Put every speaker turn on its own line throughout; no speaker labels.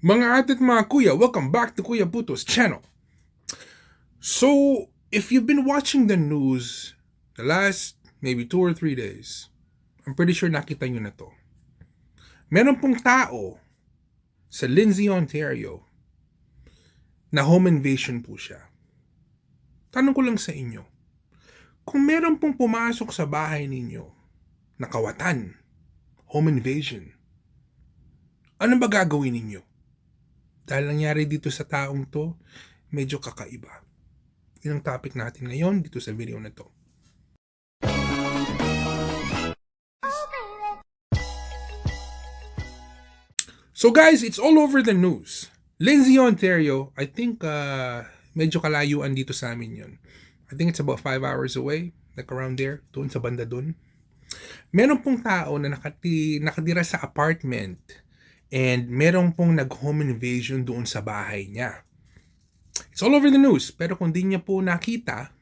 Mga ate at mga kuya, welcome back to Kuya Puto's channel. So, if you've been watching the news the last maybe 2 or 3 days, I'm pretty sure nakita nyo na to. Meron pong tao sa Lindsay, Ontario na home invasion po siya. Tanong ko lang sa inyo, kung meron pong pumasok sa bahay ninyo na kawatan, home invasion, ano ba gagawin ninyo? Dahil nangyari dito sa taong to, medyo kakaiba. Yun ang topic natin ngayon dito sa video na to. So guys, it's all over the news. Lindsay, Ontario, I think medyo kalayuan dito sa amin yun. I think it's about 5 hours away, like around there, doon sa banda doon. Meron pong tao na nakatira sa apartment and meron pong nag-home invasion doon sa bahay niya. It's all over the news, pero kung di niya po nakita,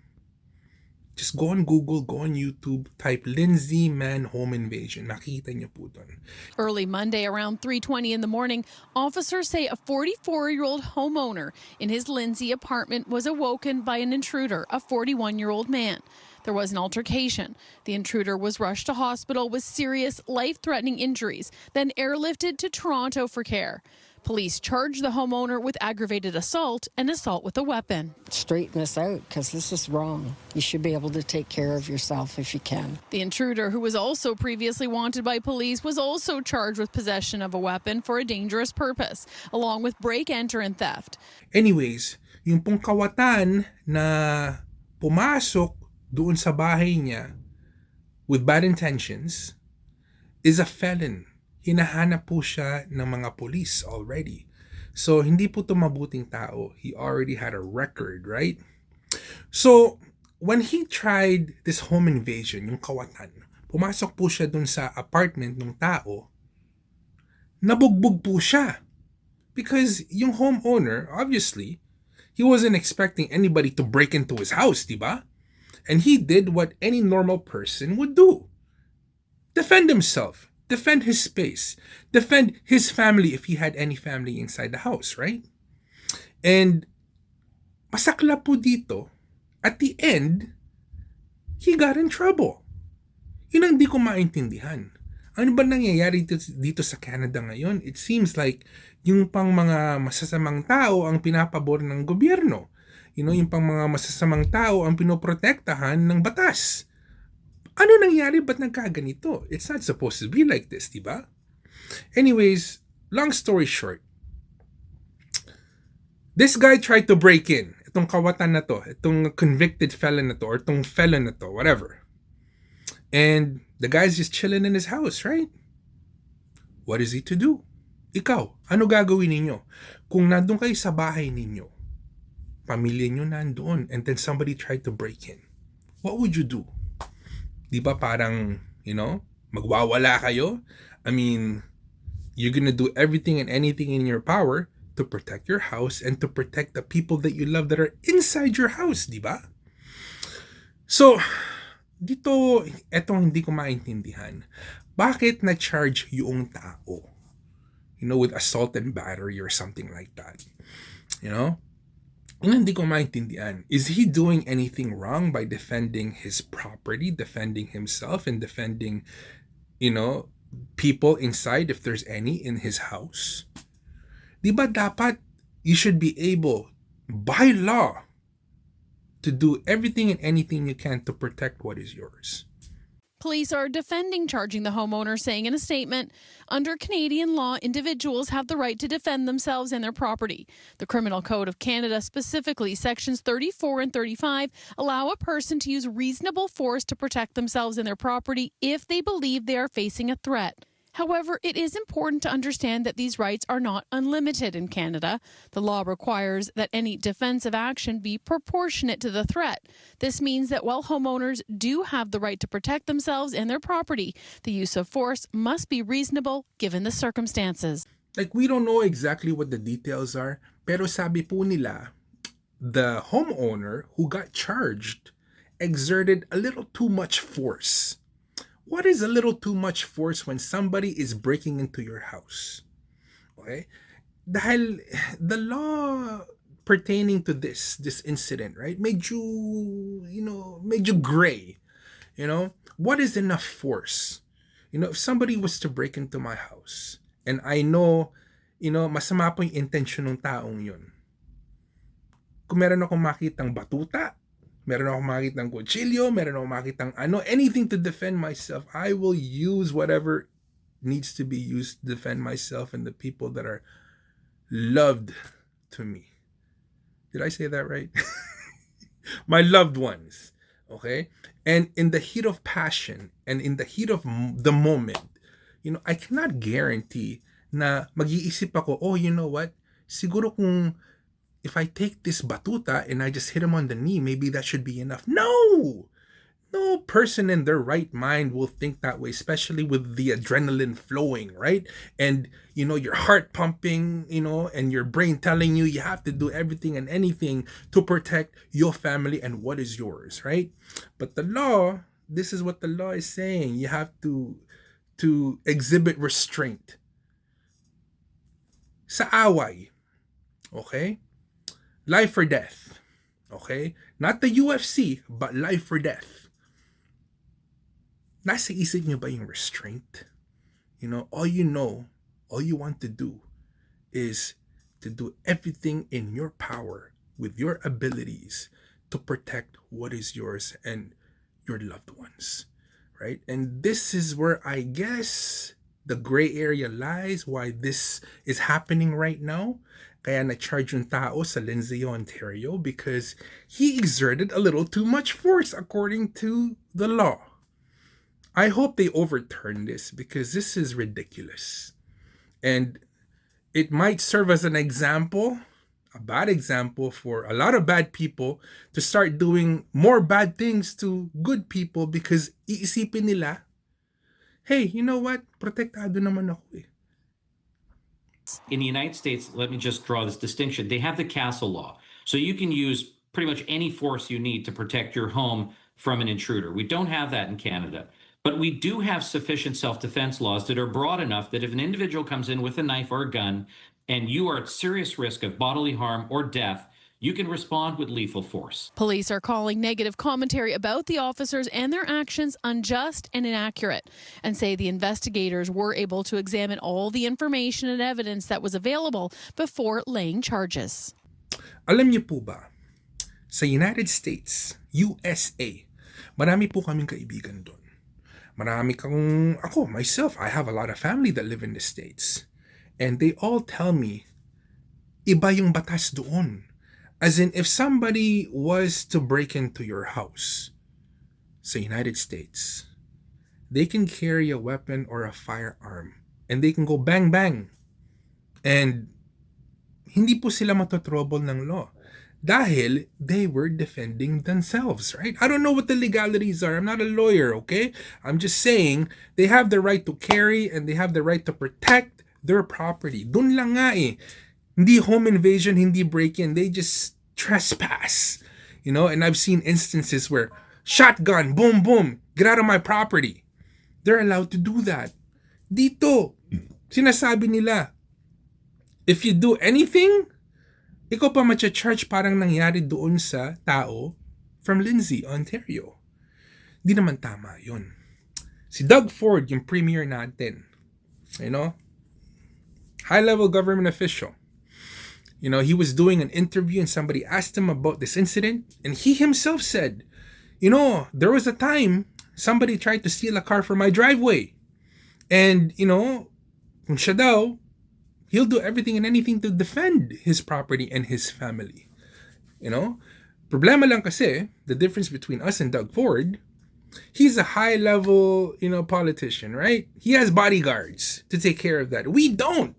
just go on Google, go on YouTube, type Lindsay man home invasion. Nakita niyo po doon.
Early Monday around 3:20 in the morning, officers say a 44-year-old homeowner in his Lindsay apartment was awoken by an intruder, a 41-year-old man. There was an altercation. The intruder was rushed to hospital with serious, life-threatening injuries, then airlifted to Toronto for care. Police charged the homeowner with aggravated assault and assault with a weapon.
Straighten this out, because this is wrong. You should be able to take care of yourself if you can.
The intruder, who was also previously wanted by police, was also charged with possession of a weapon for a dangerous purpose, along with break-enter and theft.
Anyways, yung pong kawatan na pumasok doon sa bahay niya with bad intentions is a felon. Hinahanap po siya ng mga police already. So, hindi po ito mabuting tao. He already had a record, right? So, when he tried this home invasion, yung kawatan, pumasok po siya dun sa apartment ng tao, nabugbog po siya. Because yung homeowner, obviously, he wasn't expecting anybody to break into his house, diba? And he did what any normal person would do. Defend himself. Defend his space. Defend his family if he had any family inside the house, right? And masakla po dito, at the end, he got in trouble. Yun ang di ko maintindihan. Ano ba nangyayari dito sa Canada ngayon? It seems like yung pang mga masasamang tao ang pinapabor ng gobyerno. Yung pang mga masasamang tao ang pinoprotektahan ng batas. Ano nangyari? Ba't nagkaganito? It's not supposed to be like this, diba? Anyways, long story short, this guy tried to break in. Itong kawatan na to, itong convicted felon na to, or itong felon na to, whatever. And the guy's just chilling in his house, right? What is he to do? Ikaw, ano gagawin ninyo? Kung nandun kayo sa bahay ninyo, pamilya nyo nandoon, and then somebody tried to break in, what would you do? Di ba parang, magwawala kayo? I mean, you're gonna do everything and anything in your power to protect your house and to protect the people that you love that are inside your house, di ba? So, dito, etong hindi ko maintindihan. Bakit na-charge yung tao? With assault and battery or something like that. Hindi ko maintindihan. Is he doing anything wrong by defending his property, defending himself, and defending, people inside if there's any in his house? Di ba dapat you should be able, by law, to do everything and anything you can to protect what is yours?
Police are defending charging the homeowner, saying in a statement, under Canadian law, individuals have the right to defend themselves and their property. The Criminal Code of Canada, specifically sections 34 and 35, allow a person to use reasonable force to protect themselves and their property if they believe they are facing a threat. However, it is important to understand that these rights are not unlimited in Canada. The law requires that any defensive action be proportionate to the threat. This means that while homeowners do have the right to protect themselves and their property, the use of force must be reasonable given the circumstances.
Like, we don't know exactly what the details are, pero sabi po nila, the homeowner who got charged exerted a little too much force. What is a little too much force when somebody is breaking into your house? Okay? dahil the law pertaining to this incident, right? Medyo, medyo gray. What is enough force? If somebody was to break into my house and I know, masama po yung intention ng taong yun. Kung meron akong makitang batuta, meron akong makitang kutsilyo, meron akong makitang anything to defend myself, I will use whatever needs to be used to defend myself and the people that are loved to me. Did I say that right? My loved ones. Okay? And in the heat of passion and in the heat of the moment, I cannot guarantee na mag-iisip ako, oh, you know what? Siguro kung if I take this batuta and I just hit him on the knee, maybe that should be enough. No! No person in their right mind will think that way, especially with the adrenaline flowing, right? And, your heart pumping, and your brain telling you have to do everything and anything to protect your family and what is yours, right? But the law, this is what the law is saying. You have to exhibit restraint. Sa away, okay? Life or death, okay? Not the UFC, but life or death. Nasa isip niyo ba yung restraint? All you want to do is to do everything in your power with your abilities to protect what is yours and your loved ones, right? And this is where I guess the gray area lies, why this is happening right now. Kaya na-charge yung tao sa Lindsay, Ontario, because he exerted a little too much force according to the law. I hope they overturn this because this is ridiculous. And it might serve as an example, a bad example for a lot of bad people to start doing more bad things to good people because iisipin nila, hey, you know what? Protektado naman ako eh.
In the United States, let me just draw this distinction. They have the castle law. So you can use pretty much any force you need to protect your home from an intruder. We don't have that in Canada. But we do have sufficient self-defense laws that are broad enough that if an individual comes in with a knife or a gun and you are at serious risk of bodily harm or death, you can respond with lethal force.
Police are calling negative commentary about the officers and their actions unjust and inaccurate, and say the investigators were able to examine all the information and evidence that was available before laying charges.
Alam niyo po ba, sa United States, USA, marami po kaming kaibigan doon. Ako, myself, I have a lot of family that live in the States. And they all tell me, iba yung batas doon. As in, if somebody was to break into your house sa United States, they can carry a weapon or a firearm. And they can go bang, bang. And hindi po sila matotrouble ng law. Dahil they were defending themselves, right? I don't know what the legalities are. I'm not a lawyer, okay? I'm just saying they have the right to carry and they have the right to protect their property. Dun lang nga eh. Hindi home invasion, hindi break-in. They just trespass, And I've seen instances where shotgun, boom, boom, get out of my property. They're allowed to do that. Dito, sinasabi nila, if you do anything, ikaw pa matcha-charge parang nangyari doon sa tao from Lindsay, Ontario. Di naman tama yun. Si Doug Ford, yung premier natin, high-level government official, he was doing an interview and somebody asked him about this incident and he himself said, there was a time somebody tried to steal a car from my driveway. And, kung siya daw, he'll do everything and anything to defend his property and his family. Problema lang kasi, the difference between us and Doug Ford, he's a high-level, politician, right? He has bodyguards to take care of that. We don't.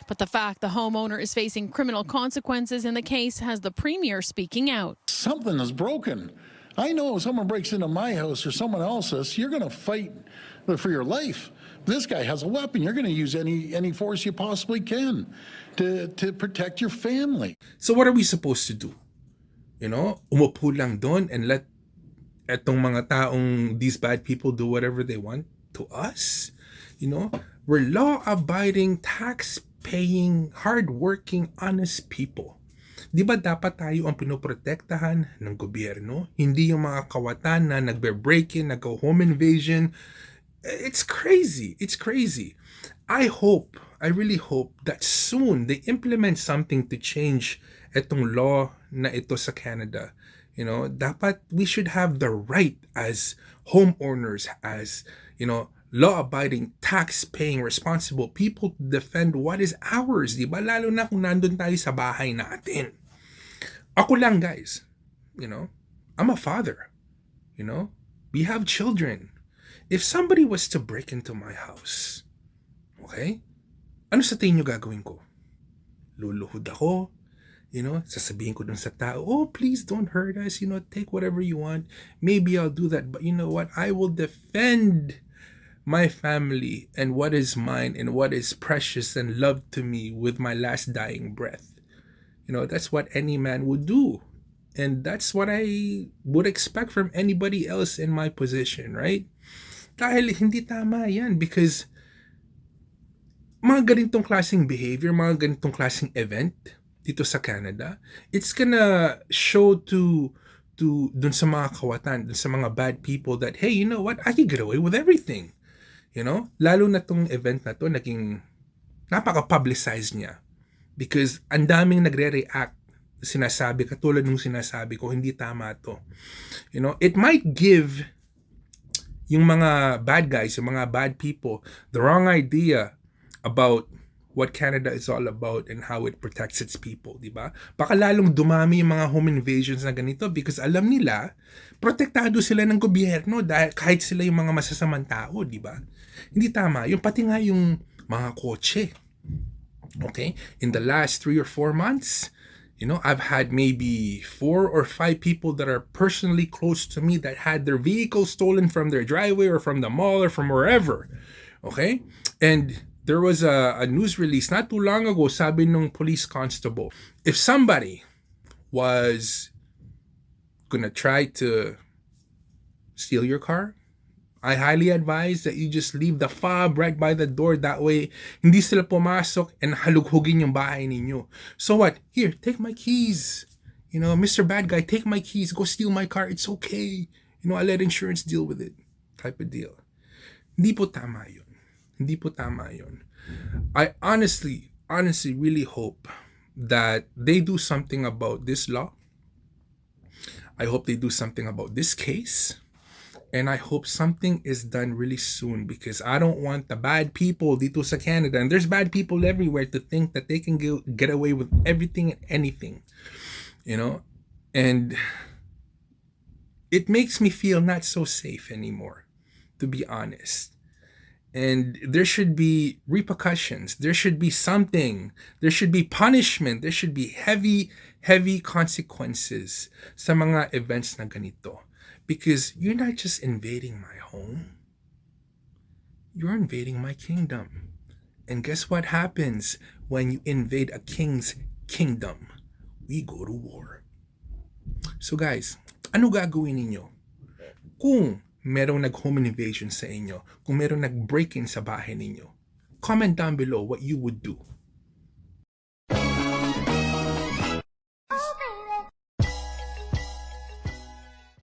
But the fact the homeowner is facing criminal consequences in the case has the premier speaking out.
Something is broken. I know if someone breaks into my house or someone else's, you're going to fight for your life. This guy has a weapon. You're going to use any force you possibly can to protect your family.
So what are we supposed to do? Umupo lang doon and let etong mga taong these bad people do whatever they want to us? We're law-abiding, tax-paying, hard-working, honest people. Di ba dapat tayo ang pinoprotektahan ng gobyerno? Hindi yung mga kawatan na nagbe-break-in, nag-home invasion. It's crazy. It's crazy. I really hope that soon they implement something to change itong law na ito sa Canada. You know, dapat we should have the right as homeowners, as, you know, law-abiding, tax-paying, responsible people to defend what is ours, di ba? Lalo na kung nandun tayo sa bahay natin. Ako lang, guys. You know, I'm a father. You know, we have children. If somebody was to break into my house, okay, ano sa tingin nyo gagawin ko? Luluhod ako. You know, sasabihin ko dun sa tao, oh, please don't hurt us. You know, take whatever you want. Maybe I'll do that. But you know what? I will defend my family and what is mine and what is precious and loved to me with my last dying breath. You know, that's what any man would do. And that's what I would expect from anybody else in my position, right? Dahil hindi tama yan because mga ganitong klaseng behavior, mga ganitong klaseng event dito sa Canada, it's gonna show to dun sa mga kawatan, dun sa mga bad people that, hey, you know what? I can get away with everything. You know? Lalo na tong event na to, naging napaka-publicized niya. Because ang daming nagre-react, sinasabi, katulad nung sinasabi ko, hindi tama to. You know? It might give yung mga bad guys, yung mga bad people, the wrong idea about what Canada is all about and how it protects its people, di ba? Baka lalong dumami yung mga home invasions na ganito because alam nila, protektado sila ng gobyerno dahil kahit sila yung mga masasamang tao, di ba? Hindi tama. Yung pati nga yung mga kotse. Okay? In the last 3 or 4 months, you know, I've had maybe 4 or 5 people that are personally close to me that had their vehicles stolen from their driveway or from the mall or from wherever. Okay? And there was a news release not too long ago, sabi nung police constable, if somebody was gonna try to steal your car, I highly advise that you just leave the fob right by the door. That way, hindi sila pumasok and halughugin yung bahay ninyo. So what? Here, take my keys. You know, Mr. Bad Guy, take my keys. Go steal my car. It's okay. You know, I'll let insurance deal with it. Type of deal. Hindi po tama yun. Hindi po tama yun. I honestly really hope that they do something about this law. I hope they do something about this case. And I hope something is done really soon because I don't want the bad people dito sa Canada, and there's bad people everywhere, to think that they can get away with everything and anything. You know? And it makes me feel not so safe anymore, to be honest. And there should be repercussions. There should be something. There should be punishment. There should be heavy consequences sa mga events na ganito. Because you're not just invading my home. You're invading my kingdom. And guess what happens when you invade a king's kingdom? We go to war. So guys, ano gagawin ninyo kung merong nag-home invasion sa inyo, kung merong nag-break-in sa bahay ninyo? Comment down below what you would do.